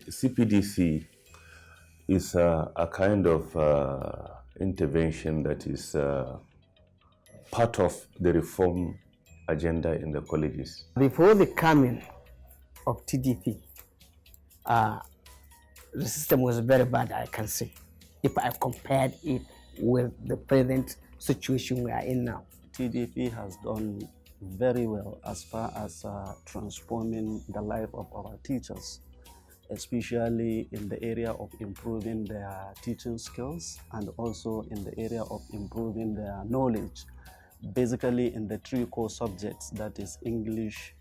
Cpdc is a kind of intervention that is part of the reform agenda in the colleges. Before the coming of TDP, the system was very bad, I can say, if I compared it with the present situation we are in now. TDP has done very well as far as transforming the life of our teachers, especially in the area of improving their teaching skills and also in the area of improving their knowledge, basically in the three core subjects, that is English,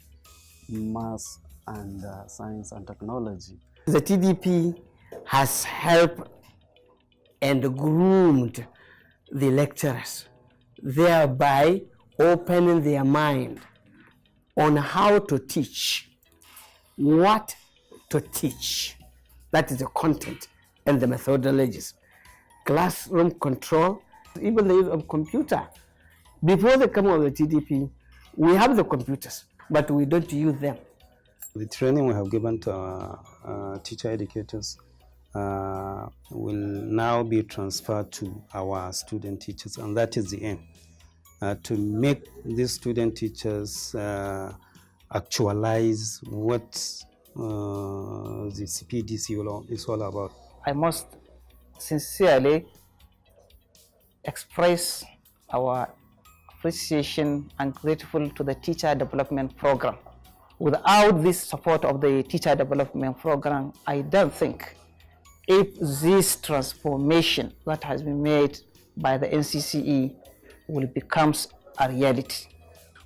Maths, and Science and Technology. The TDP has helped and groomed the lecturers, thereby opening their mind on how to teach, what to teach. That is the content and the methodologies. Classroom control, even the use of computer. Before the coming of the TDP, we have the computers, but we don't use them. The training we have given to our teacher educators will now be transferred to our student teachers, and that is the aim, to make these student teachers actualize what the Cpdc is all about. I must sincerely express our appreciation and grateful to the Teacher Development Program. Without this support of the Teacher Development Program, I don't think if this transformation that has been made by the NCCE will become a reality.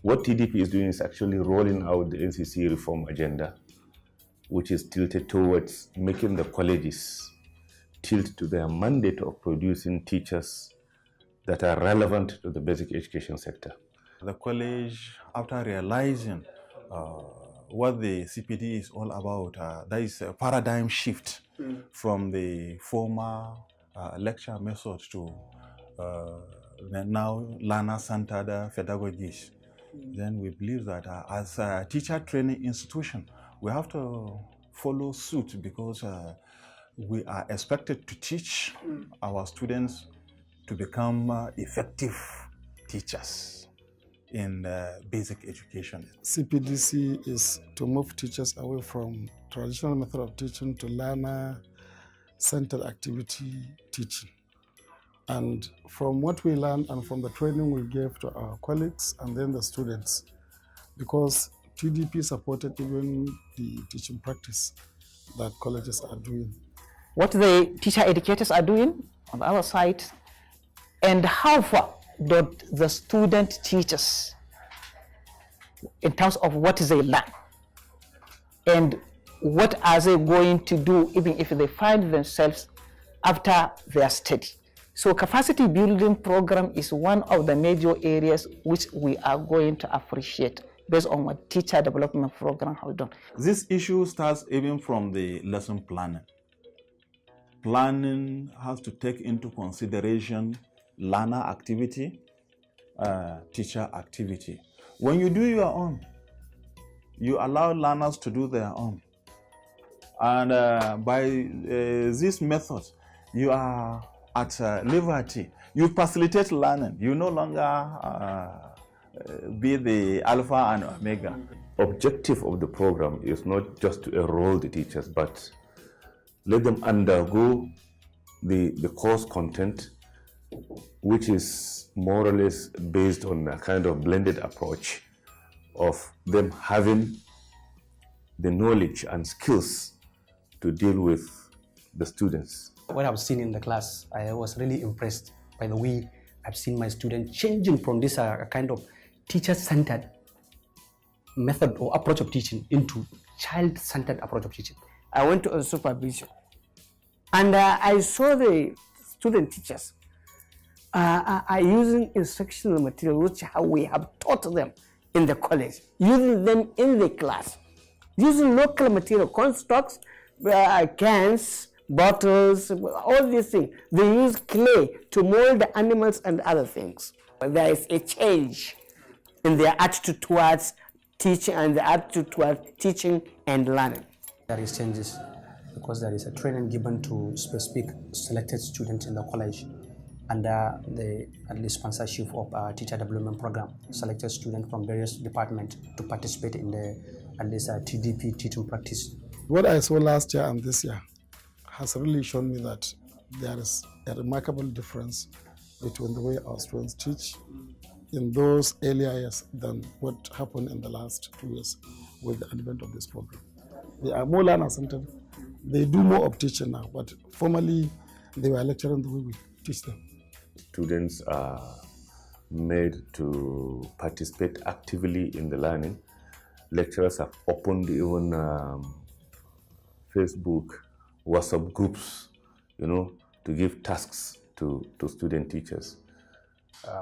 What TDP is doing is actually rolling out the NCCE reform agenda, which is tilted towards making the colleges tilt to their mandate of producing teachers that are relevant to the basic education sector. The college, after realizing what the CPD is all about, there is a paradigm shift from the former lecture method to the now learner-centered pedagogies. Then we believe that as a teacher training institution, we have to follow suit, because we are expected to teach our students to become effective teachers in basic education. Cpdc is to move teachers away from traditional method of teaching to learner-centered activity teaching. And from what we learned and from the training we gave to our colleagues and then the students, because TDP supported even the teaching practice that colleges are doing. What the teacher educators are doing on the other side, and how far do the student teachers in terms of what they learn, and what are they going to do even if they find themselves after their study. So capacity building program is one of the major areas which we are going to appreciate based on what teacher development program have done. This issue starts even from the lesson planning. Planning has to take into consideration learner activity, teacher activity. When you do your own, you allow learners to do their own. And by this method, you are at liberty. You facilitate learning. You no longer be the alpha and omega. Objective of the program is not just to enroll the teachers, but let them undergo the course content, which is more or less based on a kind of blended approach of them having the knowledge and skills to deal with the students. What I've seen in the class, I was really impressed by the way I've seen my students changing from this kind of teacher-centered method or approach of teaching into child-centered approach of teaching. I went to a supervision, and I saw the student teachers are using instructional material, which we have taught them in the college, using them in the class, using local material, constructs, cans, bottles, all these things. They use clay to mold the animals and other things. There is a change in their attitude towards teaching and the attitude towards teaching and learning. There is changes because there is a training given to specific selected students in the college under the sponsorship of our teacher development program, selected students from various departments to participate in the TDP teaching practice. What I saw last year and this year has really shown me that there is a remarkable difference between the way our students teach in those earlier years than what happened in the last 2 years with the advent of this program. They are more learner-centered. They do more of teaching now, but formerly they were lecturing the way we teach them. Students are made to participate actively in the learning. Lecturers have opened even Facebook, WhatsApp groups, to give tasks to student teachers.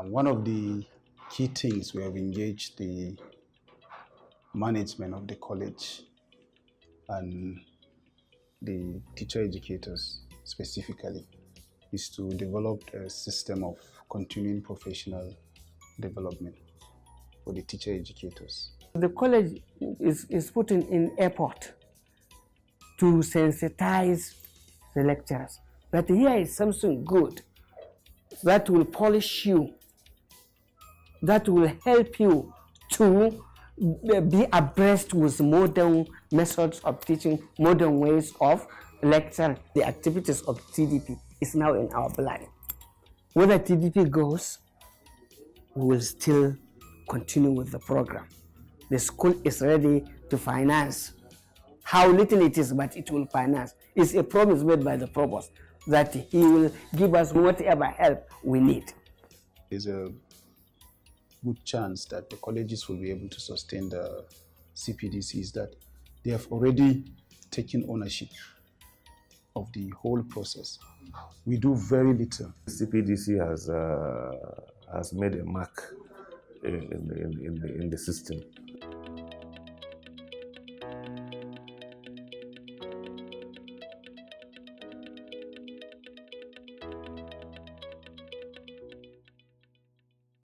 One of the key things we have engaged the management of the college and the teacher educators specifically is to develop a system of continuing professional development for the teacher educators. The college is putting in effort to sensitize the lecturers that here is something good that will polish you, that will help you to be abreast with modern methods of teaching, modern ways of lecture. The activities of TDP is now in our blood. Whether TDP goes, we will still continue with the program. The school is ready to finance. How little it is, but it will finance. It's a promise made by the provost that he will give us whatever help we need. There's a good chance that the colleges will be able to sustain the CPDCs, that they have already taken ownership of the whole process. We do very little. CPDC has made a mark in the system.